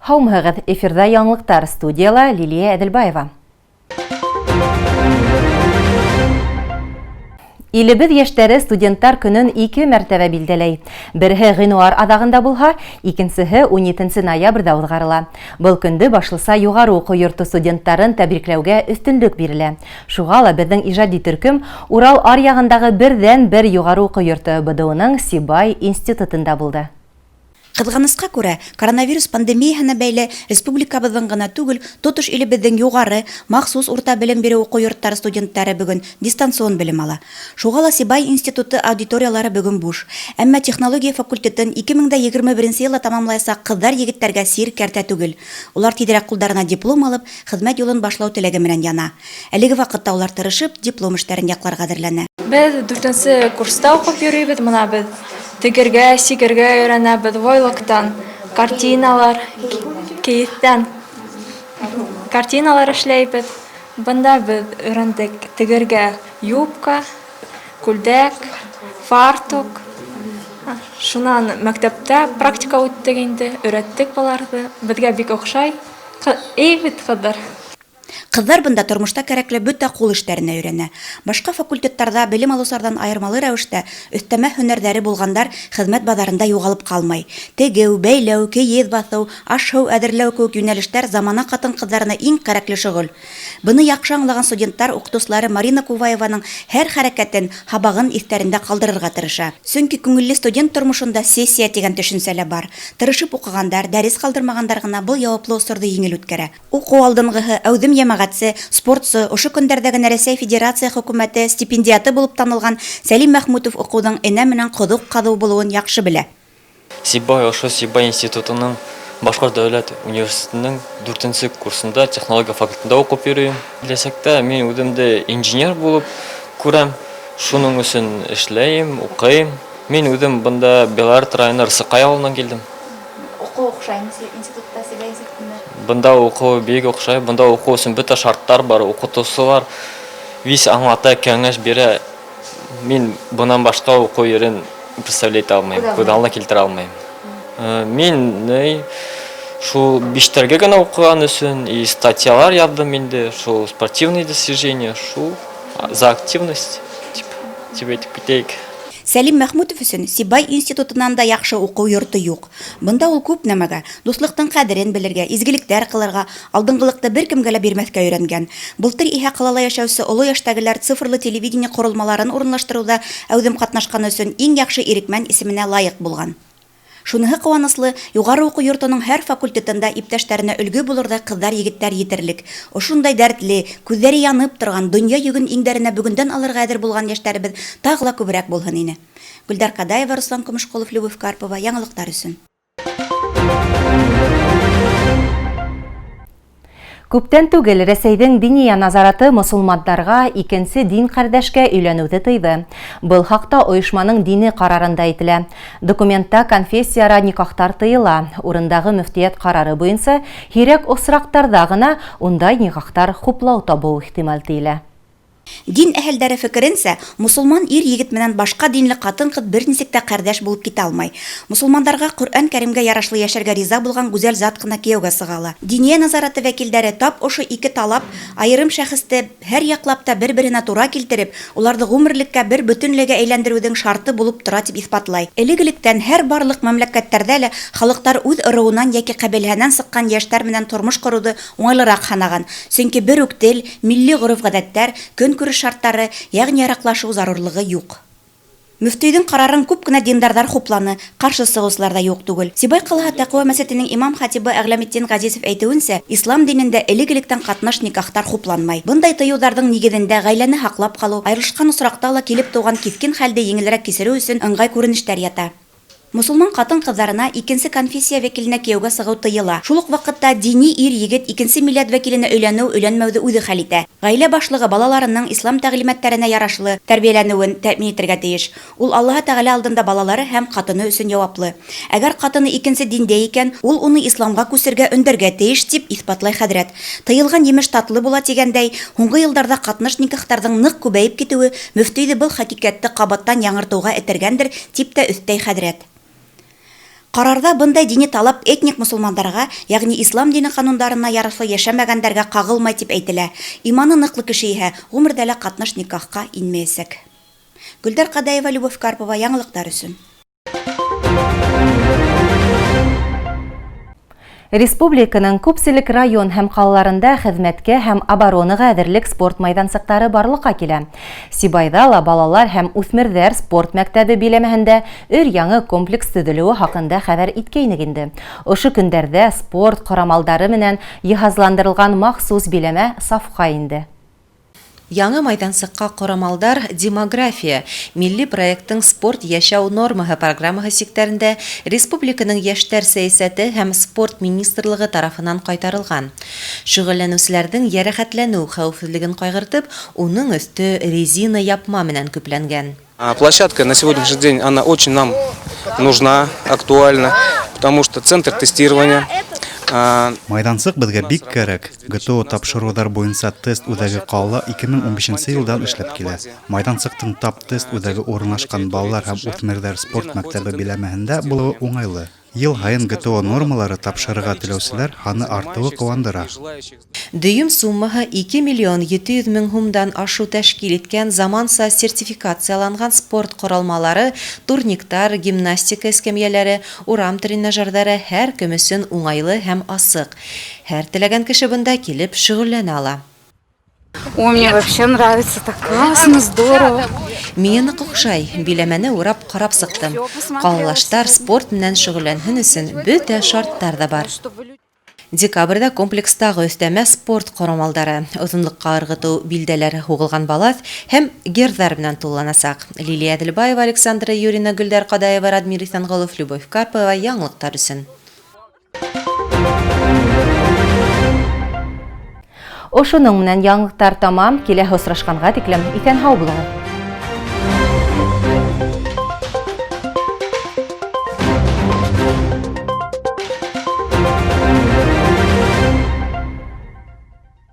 Һаумыһығыҙ, эфирҙа яңылыҡтар, студияла Лилия Әҙелбаева. Илебеҙ йәштәре студенттар көнөн 2 мәртәбә билдәләй. Берһе ғинуар аҙағында булһа, икенсеһе 17 ноябрҙә уҙғарыла. Был көндө башлыса юғары уҡыу йорто студенттарын тәбрикләүгә өҫтөнлөк бирелә. Шуға ла беҙҙең ижади төркөм Урал аръяғындағы берҙән-бер юғары уҡыу йорто БДУ-ның Сибай институтында булды. Ҡыҙғанысҡа күрә, коронавирус пандемияһына бәйле республикабыҙҙың ғына түгел, тотош илебеҙҙең юғары, махсус урта белем биреү уҡыу йорттары студенттары бөгөн дистанцион белем ала. Шуға ла Сибай институты аудиториялары бөгөн буш. Әммә технология факультетын 2021 йылы тамамлаясаҡ ҡыҙҙар-егеттәргә сир кәртә түгел. Улар тиҙерәк ҡулдарына диплом алып, хеҙмәт юлын башлау теләге менән яна. Әлеге ваҡытта улар тырышып, диплом эштәрен яҡларға әҙерләнә. Беҙ 4-нсе курста уҡып йөрөйбөҙ, мына беҙ тегергә, сикергә өйрәнәбеҙ, войлыҡтан, картиналар, кейеҫтән картиналар эшләйбеҙ. Бында беҙ өйрәндек тегергә юбка, күлдәк, фартук. Шунан мәктәптә практика үттек инде, өйрәттек быларҙы. Беҙгә бик оҡшай. Эй бит ҡыҙҙар. Ҡыҙҙар бында тормошта кәрәкле бөтә ҡул эштәренә өйрәнә. Башҡа факультеттарҙа белем алыусарҙан айырмалы рәүештә өҫтәмә һөнәрҙәре булғандар хеҙмәт баҙарында юғалып ҡалмай. Тегеү, бәйләү, кейеҙ баҫыу, аш-һыу әҙерләү кеүек йүнәлештәр замана ҡатын-ҡыҙҙарына иң кәрәкле шөғөл. Быны яҡшы аңлаған студенттар уҡытыусылары Марина Куваеваның һәр хәрәкәтен, һабағын иҫтәрендә ҡалдырырға тырыша. Сөнки күңелле студент тормошонда сессия тигән төшөнсә лә бар. Тырышып уҡығандар, дәрес ҡалдырмағандар ғына был яуаплы осорҙо еңел үткәрә. Уҡыу алдынғыһы, әүҙем йәмәғәтсе, спортсы, ошо көндәрҙә генә Рәсәй Федерация хөкүмәте стипендиаты булып танылған Сәлим Мәхмүтов уҡыуҙың энә менән ҡоҙоҡ ҡаҙыу булыуын яҡшы белә. Сибай, ошо Сибай институтының Башҡорт дәүләт университетының 4-нсе курсында технология факультетында уҡып йөрөйөм. Киләсәктә мин үҙемде инженер булып күрәм. Шуның өсөн эшләйем, уҡыйым. Мин үҙем бында Белорет районы Рысыҡай ауылынан килдем. Уҡыу оҡшай институтта, Сибай институтында. Бында уҡыу бик оҡшай. Бында уҡыу өсөн бөтә шарттар бар. Уҡытыусылар вис аңлата, кәңәш бирә. Мин бынан башҡа уҡыу ерен представлять алмайым, быҙалына килтерә алмайым. Мин шул биштәргә генә уҡыған өсөн и статьялар яҙҙым инде, шул спортивные достижения, шул за активность, тип әйтеп китәйек. Сәлим Мәхмүтов өсөн Сибай институтынан да яҡшы уҡыу йорто юҡ. Бында ул күп нәмәгә, дуҫлыҡтың ҡәҙерен белергә, изгелектәр ҡылырға, алдынғылыҡты бер кемгә лә бирмәҫкә өйрәнгән. Былтыр иһә ҡалала йәшәүсе оло йәштәгеләр цифрлы телевидение ҡоролмаларын урынлаштырыуҙа әүҙем ҡатнашҡаны өсөн иң яҡшы ирекмән исеменә лайыҡ булған. Шуныһы ҡыуаныслы, юғары уҡыу йортоноң һәр факультетында иптәштәренә өлгө булырҙай ҡыҙҙар-егеттәр етерлек. Ошондай дәртле, күҙҙәре янып торған, донъя йөгөн иңдәренә бөгөндән алырға әҙер булған йәштәребеҙ тағы ла күберәк булһын ине. Гөлдар Ҡадаева, Руслан Көмөшҡолов, Любовь Карпова, яңылыҡтар өсөн. Күптән түгел Рәсәйҙең диния назараты мосолмандарға икенсе дин ҡәрҙәшкә өйләнеүҙе тыйҙы. Был хаҡта ойошманың дине ҡарарында әйтелә. Документта конфессияра никахтар тыйыла. Урындағы мөфтиәт ҡарары буйынса һирәк осраҡтарҙа ғына ундай никахтар хуплау табыу ихтимал тиелә. Дин әһелдәре фекеренсә, мусулман ир-егет менән башҡа динле ҡатын-ҡыҙ бер нисек тә ҡәрҙәш булып китә алмай. Мусулмандарға Ҡөрьән Кәримгә ярашлы йәшәргә риза булған гүзәл зат ҡына кейәүгә сығала. Диния назараты вәкилдәре тап ошо ике талап айырым шәхесте һәр яҡлап та бер-беренә тура килтереп, уларҙы ғүмерлеккә бер бөтөнләйгә әйләндереүҙең шарты булып тора дип иҫбатлай. Элек-электән һәр барлыҡ мәмләкәттәрҙә лә халыҡтар үҙ ырыуынан йәки ҡәбиләһенән сыҡҡан йәштәр менән тормош ҡороуҙы уңайлыраҡ һанаған. Сөнки бер үк тел, милли ғөрөф-ғәҙәттәр, көн-күреш шарттары, йәғни яраҡлашыу зарурлығы юҡ. Мөфтөйҙөң ҡарарын күп кенә диндарҙар хупланы, ҡаршы сығыусылар ҙа юҡ түгел. Сибай ҡалаһы Тәҡүә мәсетенең имам-хатибы Әғләметдин Ғәзизов әйтеүенсә, ислам динендә элек-электән ҡатнаш никахтар хупланмай. Бындай тыйыуҙарҙың нигеҙендә ғаиләне һаҡлап ҡалыу, айырылышҡан осраҡта ла килеп тыуған киҫкен хәлде еңелерәк кисереү өсөн ыңғай күренештәр ята. Мусулман ҡатын-ҡыҙҙарына икенсе конфессия вәкиленә кейәүгә сығыу тыйыла. Шул уҡ ваҡытта дини ир-егет икенсе милләт вәкиленә өйләнеү-өйләнмәүҙе үҙе хәл итә. Ғаилә башлығы балаларының ислам тәғлимәттәренә ярашлы тәрбиәләнеүен тәьмин итергә тейеш. Ул Аллаһы Тәғәлә алдында балалары һәм ҡатыны өсөн яуаплы. Әгәр ҡатыны икенсе диндә икән, ул уны исламға күсергә өндәргә тейеш, тип иҫбатлай хәҙрәт. Тыйылған емеш татлы була тигәндәй, һуңғы йылдарҙа ҡатнаш никахтарҙың ныҡ күбәйеп китеүе мөфтөйҙө был хәҡиҡәтте ҡабаттан яңыртыуға этәргәндер, тип тә өҫтәй хәҙрәт. Карарда бындай дини талап этник мусулмандарга, ягъни ислам дини канундарына ярашлы яшәмәгәндәргә кагылмай дип әйтелә. Иманы ныклы кеше иһә гомердә лә катнаш никахка инмәячәк. Гөлдар Кадаева, Любовь Карпова, яңалыктар өчен. Республиканың күпселек район һәм калаларында хезмәткә һәм оборонага әзерлек спорт майдансыктары барлыкка килә. Сибайда ла балалар һәм үсмерҙәр спорт мәктәбе биләмәһендә өр-яңы комплекс төҙөлөүе хаҡында хәбәр иткәйнек инде. Ошо көндәрҙә спорт ҡорамалдары менән йыһазландырылған махсус биләмә сафҡа инде. Яңы майдансыҡҡа ҡорамалдар демография, милли проекттың спорт йәшәү нормаһы программаһы сиктәрендә республиканың йәштәр сәйәсәте һәм спорт министрлығы тарафынан ҡайтарылған. Шөғөлләнеүселәрҙең йәрәхәтләнеү хәүефһеҙлеген ҡайғыртып, уның өҫтө резина япма менән көпләнгән. Площадка на сегодняшний день, она очень нам нужна, актуальна, потому что центр тестирования. Майдансык беҙгә бик кәрәк. ГТО тапшырыуҙар буйынса тест үҙәге ҡалала 2015 йылдан эшләп килә. Майдансыктың тап тест үҙәге урынлашҡан балалар һәм үҫмерҙәр спорт мәктәбе биләмәһендә булыуы уңайлы. Йыл һайын ГТО нормалары тапшырырға теләүселәр һаны артыуы ҡыуандыра. Дөйөм суммаһы 2 миллион 700 мең һумдан ашу тәшкил иткән заманса сертификацияланған спорт ҡоралмалары, турниктар, гимнастика эскәмйәләре, урам тренажерҙары һәр кем өсөн уңайлы һәм асыҡ. Һәр теләгән кеше бында килеп шөғөлләнә ала. Ой, мне вообще нравится, так классно, здорово. Миңә ныҡ оҡшай, биләмәне урап ҡарап сыҡтым. Ҡалалаштар спорт менән шөғөлләнһен өсөн бөтә шарттар да бар. Декабрҙә комплекстағы өҫтәмә спорт ҡорамалдары, оҙонлоҡҡа ырғытыу билдәләре һуғылған балаҫ һәм герҙар менән тулланасаҡ. Лилия Әҙелбаева, Александра Юрина, Гөлдар Ҡадаева, Радмир Иҫәнғолов, Любовь Карпова, яңылыҡтар өсөн. Ошоноң менән яңылыҡтар тамам, киләһе осрашҡанға тиклем иҫән һау булығыҙ.